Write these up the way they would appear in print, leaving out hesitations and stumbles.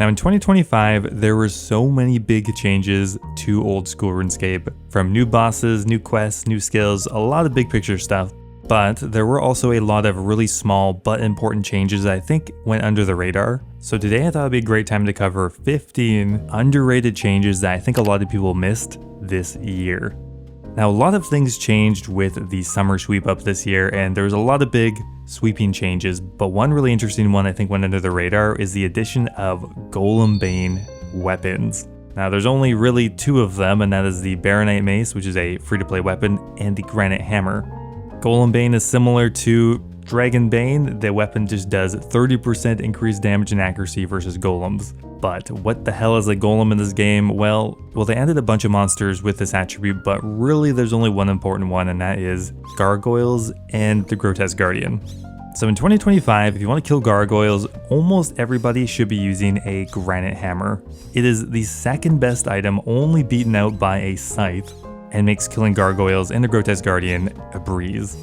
Now in 2025, there were so many big changes to Old School RuneScape, from new bosses, new quests, new skills, a lot of big picture stuff. But there were also a lot of really small but important changes that I think went under the radar. So today I thought it'd be a great time to cover 15 underrated changes that I think a lot of people missed this year. Now a lot of things changed with the summer sweep up this year, and there was a lot of big sweeping changes, but one really interesting one I think went under the radar is the addition of Golem Bane weapons. Now there's only really two of them, and that is the Baronite Mace, which is a free-to-play weapon, and the Granite Hammer. Golem Bane is similar to Dragon Bane. The weapon just does 30% increased damage and accuracy versus golems. But what the hell is a golem in this game? Well, they added a bunch of monsters with this attribute, but really there's only one important one, and that is gargoyles and the Grotesque Guardian. So in 2025, if you want to kill gargoyles, almost everybody should be using a Granite Hammer. It is the second best item, only beaten out by a Scythe, and makes killing gargoyles and the Grotesque Guardian a breeze.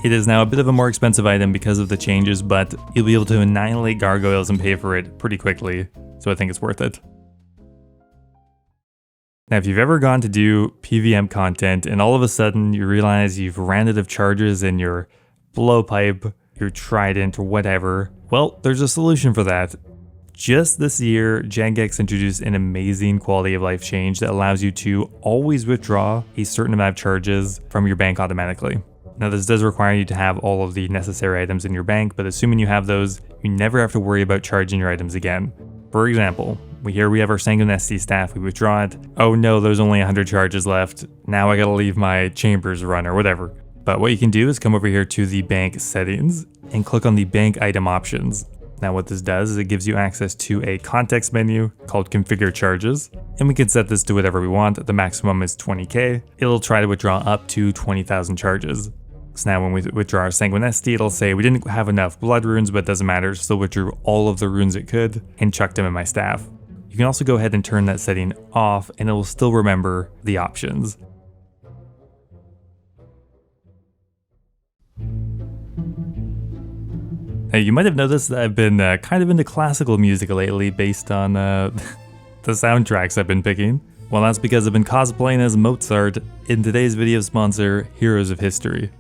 It is now a bit of a more expensive item because of the changes, but you'll be able to annihilate gargoyles and pay for it pretty quickly, so I think it's worth it. Now if you've ever gone to do PVM content and all of a sudden you realize you've ran out of charges in your blowpipe, your trident, or whatever, well, there's a solution for that. Just this year, Jagex introduced an amazing quality of life change that allows you to always withdraw a certain amount of charges from your bank automatically. Now this does require you to have all of the necessary items in your bank, but assuming you have those, you never have to worry about charging your items again. For example, we have our Sanguine SD staff, we withdraw it. Oh no, there's only 100 charges left. Now I gotta leave my chambers run or whatever. But what you can do is come over here to the bank settings and click on the bank item options. Now what this does is it gives you access to a context menu called Configure Charges, and we can set this to whatever we want. The maximum is 20k. It'll try to withdraw up to 20,000 charges. So now when we withdraw our Sanguine SD, it'll say we didn't have enough blood runes, but it doesn't matter, still withdrew all of the runes it could and chucked them in my staff. You can also go ahead and turn that setting off and it will still remember the options. Now you might have noticed that I've been kind of into classical music lately based on the soundtracks I've been picking. Well, that's because I've been cosplaying as Mozart in today's video sponsor, Heroes of History.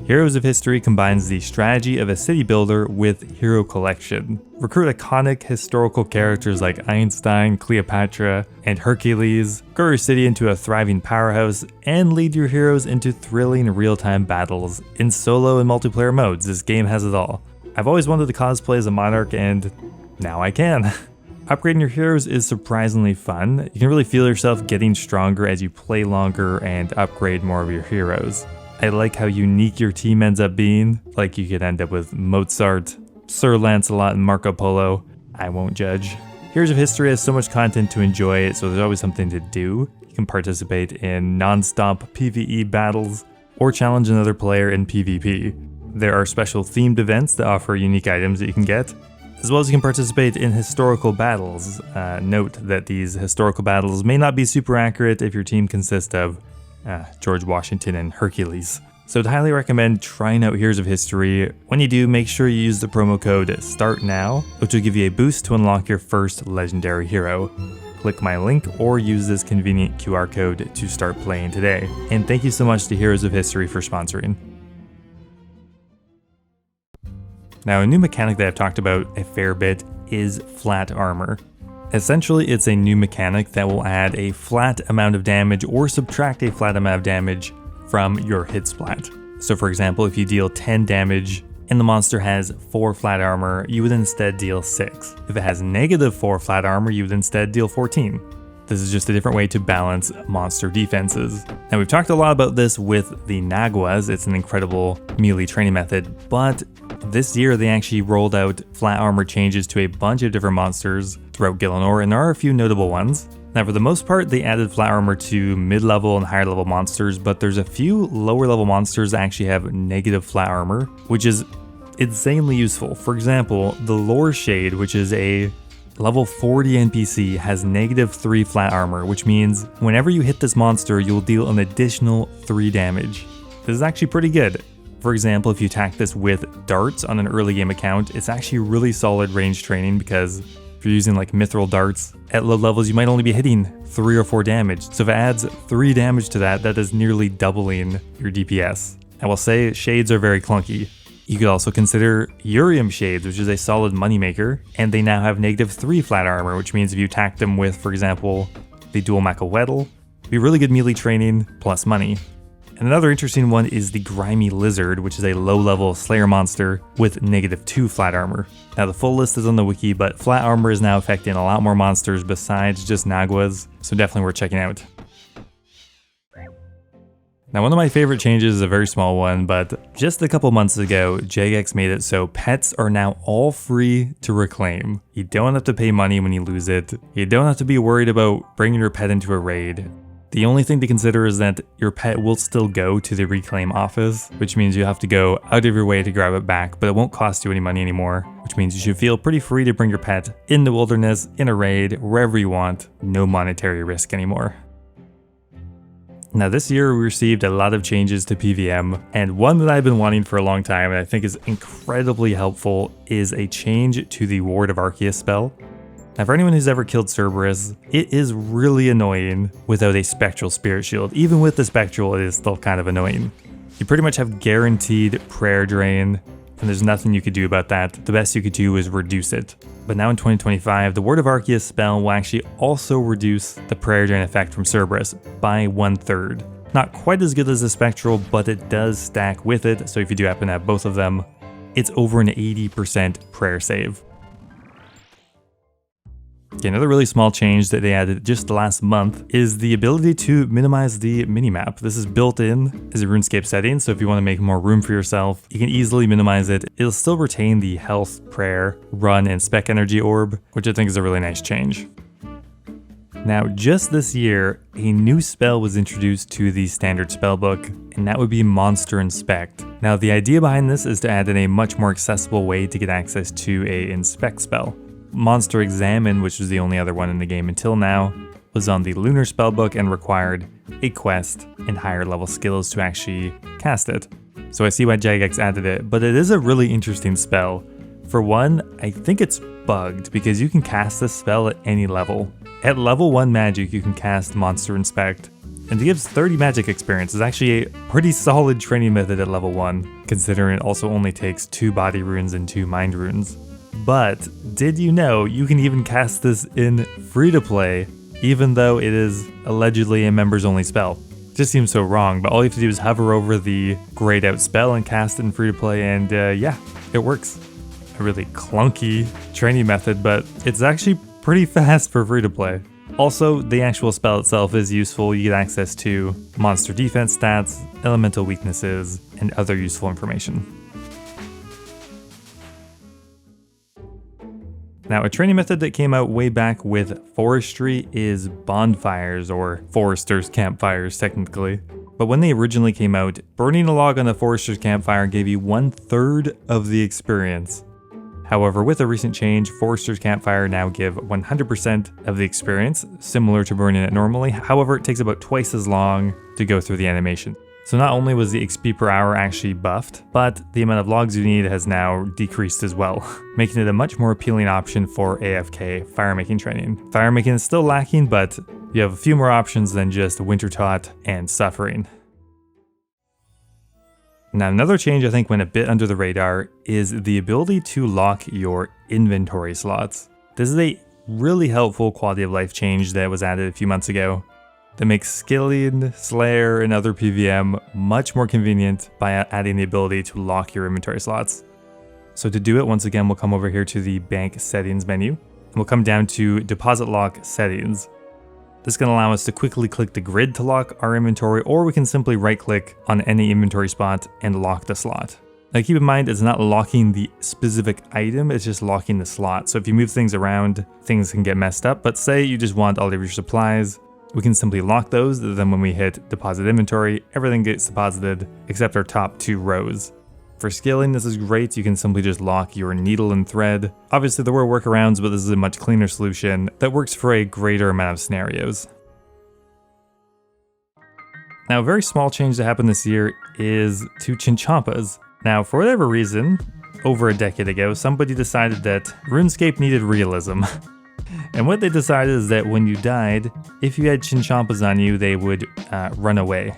Heroes of History combines the strategy of a city builder with hero collection. Recruit iconic historical characters like Einstein, Cleopatra, and Hercules, grow your city into a thriving powerhouse, and lead your heroes into thrilling real-time battles. In solo and multiplayer modes, this game has it all. I've always wanted to cosplay as a monarch, and now I can. Upgrading your heroes is surprisingly fun. You can really feel yourself getting stronger as you play longer and upgrade more of your heroes. I like how unique your team ends up being. Like you could end up with Mozart, Sir Lancelot, and Marco Polo. I won't judge. Heroes of History has so much content to enjoy, so there's always something to do. You can participate in non-stop PvE battles or challenge another player in PvP. There are special themed events that offer unique items that you can get, as well as you can participate in historical battles. Note that these historical battles may not be super accurate if your team consists of George Washington and Hercules. So I'd highly recommend trying out Heroes of History. When you do, make sure you use the promo code STARTNOW, which will give you a boost to unlock your first legendary hero. Click my link or use this convenient QR code to start playing today. And thank you so much to Heroes of History for sponsoring. Now, a new mechanic that I've talked about a fair bit is flat armor. Essentially, it's a new mechanic that will add a flat amount of damage or subtract a flat amount of damage from your hit splat. So for example, if you deal 10 damage and the monster has 4 flat armor, you would instead deal 6. If it has -4 flat armor, you would instead deal 14. This is just a different way to balance monster defenses. Now we've talked a lot about this with the Naguas. It's an incredible melee training method, but this year they actually rolled out flat armor changes to a bunch of different monsters throughout Gielinor, and there are a few notable ones. Now for the most part, they added flat armor to mid-level and higher level monsters, but there's a few lower level monsters that actually have negative flat armor, which is insanely useful. For example, the Lore Shade, which is a level 40 NPC, has -3 flat armor, which means whenever you hit this monster, you'll deal an additional 3 damage. This is actually pretty good. For example, if you attack this with darts on an early game account, it's actually really solid range training because if If you're using like Mithril darts, at low levels you might only be hitting 3 or 4 damage. So if it adds 3 damage to that, that is nearly doubling your DPS. I will say shades are very clunky. You could also consider Urium Shades, which is a solid moneymaker, and they now have -3 flat armor, which means if you attack them with, for example, the dual Macawedel, it'd be really good melee training plus money. And another interesting one is the Grimy Lizard, which is a low-level Slayer monster with -2 flat armor. Now the full list is on the wiki, but flat armor is now affecting a lot more monsters besides just Naguas, so definitely worth checking out. Now one of my favorite changes is a very small one, but just a couple months ago, Jagex made it so pets are now all free to reclaim. You don't have to pay money when you lose it. You don't have to be worried about bringing your pet into a raid. The only thing to consider is that your pet will still go to the reclaim office, which means you have to go out of your way to grab it back, but it won't cost you any money anymore, which means you should feel pretty free to bring your pet in the wilderness, in a raid, wherever you want, no monetary risk anymore. Now this year we received a lot of changes to PVM, and one that I've been wanting for a long time and I think is incredibly helpful is a change to the Ward of Arceus spell. Now for anyone who's ever killed Cerberus, it is really annoying without a Spectral Spirit Shield. Even with the Spectral, it is still kind of annoying. You pretty much have guaranteed prayer drain, and there's nothing you could do about that. The best you could do is reduce it. But now in 2025, the Ward of Arceus spell will actually also reduce the prayer drain effect from Cerberus by 1/3. Not quite as good as the Spectral, but it does stack with it, so if you do happen to have both of them, it's over an 80% prayer save. Okay, another really small change that they added just last month is the ability to minimize the minimap. This is built in as a RuneScape setting, so if you want to make more room for yourself, you can easily minimize it. It'll still retain the health, prayer, run, and spec energy orb, which I think is a really nice change. Now, just this year, a new spell was introduced to the standard spellbook, and that would be Monster Inspect. Now, the idea behind this is to add in a much more accessible way to get access to a Inspect spell. Monster Examine, which was the only other one in the game until now, was on the Lunar spellbook and required a quest and higher level skills to actually cast it. So I see why Jagex added it, but it is a really interesting spell. For one, I think it's bugged because you can cast this spell at any level. At level 1 magic, you can cast Monster Inspect, and it gives 30 magic experience. It's actually a pretty solid training method at level 1, considering it also only takes 2 body runes and 2 mind runes. But did you know you can even cast this in free-to-play, even though it is allegedly a members-only spell? Just seems so wrong, but all you have to do is hover over the grayed out spell and cast it in free-to-play, and yeah, it works. A really clunky training method, but it's actually pretty fast for free-to-play. Also, the actual spell itself is useful. You get access to monster defense stats, elemental weaknesses, and other useful information. Now, a training method that came out way back with Forestry is bonfires, or Forester's campfires technically. But when they originally came out, burning a log on a Forester's campfire gave you 1/3 of the experience. However, with a recent change, Forester's campfire now give 100% of the experience, similar to burning it normally. However, it takes about twice as long to go through the animation. So not only was the XP per hour actually buffed, but the amount of logs you need has now decreased as well, making it a much more appealing option for AFK firemaking training. Firemaking is still lacking, but you have a few more options than just Wintertot and Suffering. Now, another change I think went a bit under the radar is the ability to lock your inventory slots. This is a really helpful quality of life change that was added a few months ago that makes skilling, Slayer, and other PVM much more convenient by adding the ability to lock your inventory slots. So to do it, once again, we'll come over here to the bank settings menu, and we'll come down to deposit lock settings. This is going to allow us to quickly click the grid to lock our inventory, or we can simply right click on any inventory spot and lock the slot. Now keep in mind, it's not locking the specific item, it's just locking the slot. So if you move things around, things can get messed up, but say you just want all of your supplies, we can simply lock those, then when we hit deposit inventory, everything gets deposited except our top 2 rows. For scaling, this is great. You can simply just lock your needle and thread. Obviously there were workarounds, but this is a much cleaner solution that works for a greater amount of scenarios. Now, a very small change that happened this year is to Chinchompas. Now, for whatever reason, over a decade ago, somebody decided that RuneScape needed realism. And what they decided is that when you died, if you had Chinchompas on you, they would run away.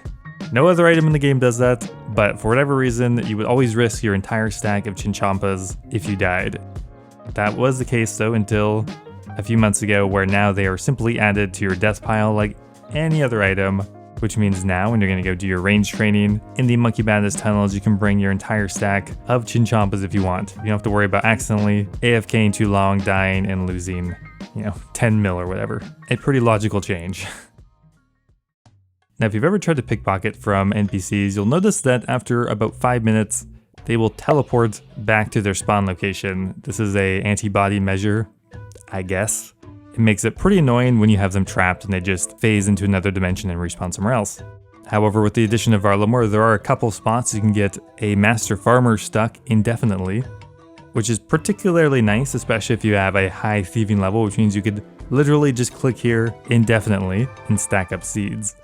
No other item in the game does that, but for whatever reason, you would always risk your entire stack of Chinchompas if you died. That was the case though until a few months ago, where now they are simply added to your death pile like any other item, which means now when you're going to go do your range training in the Monkey Madness tunnels, you can bring your entire stack of Chinchompas if you want. You don't have to worry about accidentally AFKing too long, dying, and losing, 10 mil or whatever. A pretty logical change. Now, if you've ever tried to pickpocket from NPCs, you'll notice that after about 5 minutes, they will teleport back to their spawn location. This is a antibody measure, I guess. It makes it pretty annoying when you have them trapped and they just phase into another dimension and respawn somewhere else. However, with the addition of Varlamore, there are a couple spots you can get a Master Farmer stuck indefinitely, which is particularly nice, especially if you have a high thieving level, which means you could literally just click here indefinitely and stack up seeds.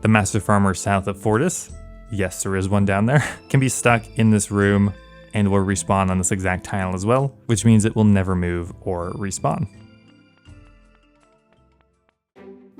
The Master Farmer south of Fortis, yes, there is one down there, can be stuck in this room and will respawn on this exact tile as well, which means it will never move or respawn.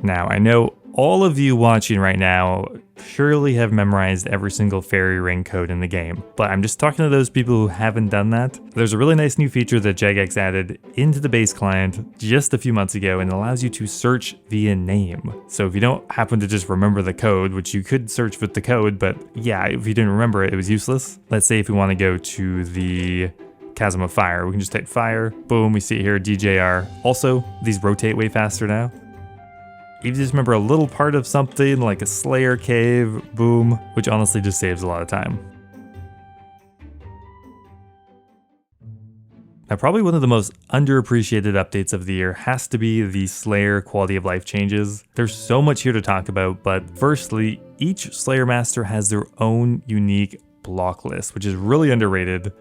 Now, I know all of you watching right now surely have memorized every single fairy ring code in the game, but I'm just talking to those people who haven't done that. There's a really nice new feature that Jagex added into the base client just a few months ago, and it allows you to search via name. So if you don't happen to just remember the code, which you could search with the code, but yeah, if you didn't remember it, it was useless. Let's say if we want to go to the Chasm of Fire, we can just type fire, boom, we see it here, DJR. Also, these rotate way faster now. If you just remember a little part of something like a Slayer cave, boom, which honestly just saves a lot of time. Now, probably one of the most underappreciated updates of the year has to be the Slayer quality of life changes. There's so much here to talk about, but firstly, each Slayer Master has their own unique block list, which is really underrated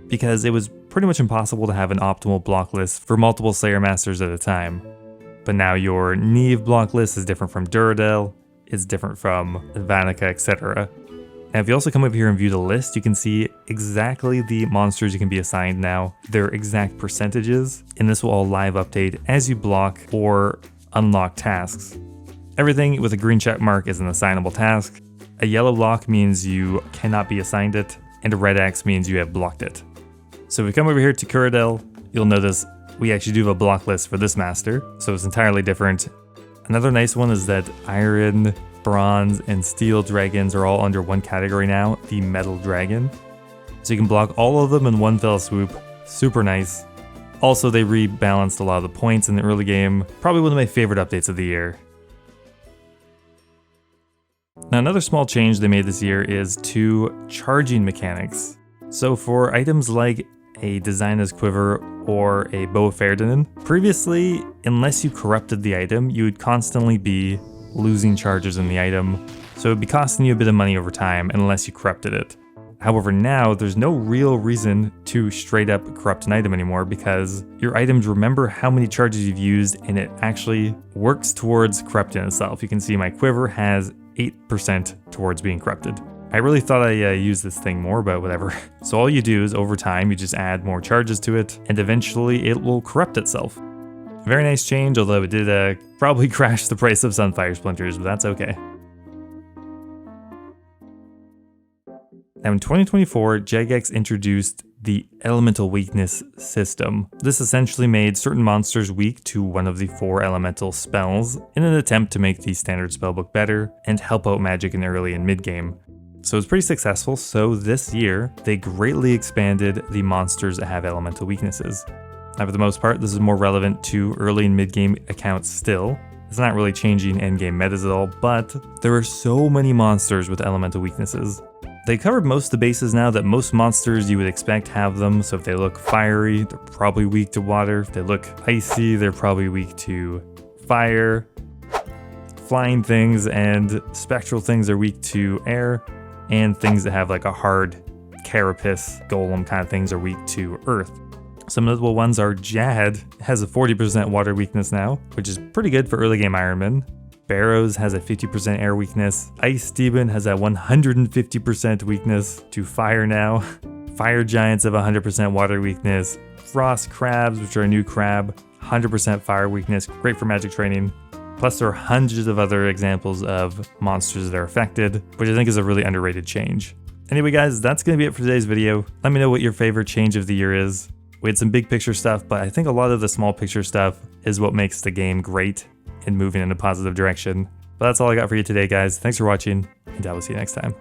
because it was pretty much impossible to have an optimal block list for multiple Slayer Masters at a time. But now your Neve block list is different from Duradel, it's different from Vanica, etc. Now if you also come over here and view the list, you can see exactly the monsters you can be assigned now, their exact percentages, and this will all live update as you block or unlock tasks. Everything with a green check mark is an assignable task, a yellow block means you cannot be assigned it, and a red X means you have blocked it. So if we come over here to Curadel, you'll notice we actually do have a block list for this master, so it's entirely different. Another nice one is that iron, bronze, and steel dragons are all under one category now, the metal dragon. So you can block all of them in one fell swoop, super nice. Also, they rebalanced a lot of the points in the early game, probably one of my favorite updates of the year. Now another small change they made this year is to charging mechanics. So for items like a Designer's Quiver or a Bow of Atvdinner, previously, unless you corrupted the item, you would constantly be losing charges in the item, so it would be costing you a bit of money over time unless you corrupted it. However, now there's no real reason to straight up corrupt an item anymore because your items remember how many charges you've used and it actually works towards corrupting itself. You can see my quiver has 8% towards being corrupted. I really thought I used this thing more, but whatever. So all you do is over time, you just add more charges to it, and eventually it will corrupt itself. Very nice change, although it did probably crash the price of Sunfire Splinters, but that's okay. Now in 2024, Jagex introduced the Elemental Weakness system. This essentially made certain monsters weak to one of the 4 elemental spells in an attempt to make the standard spellbook better and help out magic in early and mid-game. So it was pretty successful, so this year, they greatly expanded the monsters that have elemental weaknesses. Now for the most part, this is more relevant to early and mid-game accounts still. It's not really changing endgame metas at all, but there are so many monsters with elemental weaknesses. They covered most of the bases now that most monsters you would expect have them, so if they look fiery, they're probably weak to water. If they look icy, they're probably weak to fire. Flying things and spectral things are weak to air. And things that have like a hard carapace, golem kind of things are weak to earth. Some notable ones are Jad has a 40% water weakness now, which is pretty good for early game Ironman. Barrows has a 50% air weakness. Ice Demon has a 150% weakness to fire now. Fire giants have 100% water weakness. Frost crabs, which are a new crab, 100% fire weakness, great for magic training. Plus there are hundreds of other examples of monsters that are affected, which I think is a really underrated change. Anyway guys, that's going to be it for today's video. Let me know what your favorite change of the year is. We had some big picture stuff, but I think a lot of the small picture stuff is what makes the game great and moving in a positive direction. But that's all I got for you today guys. Thanks for watching, and I will see you next time.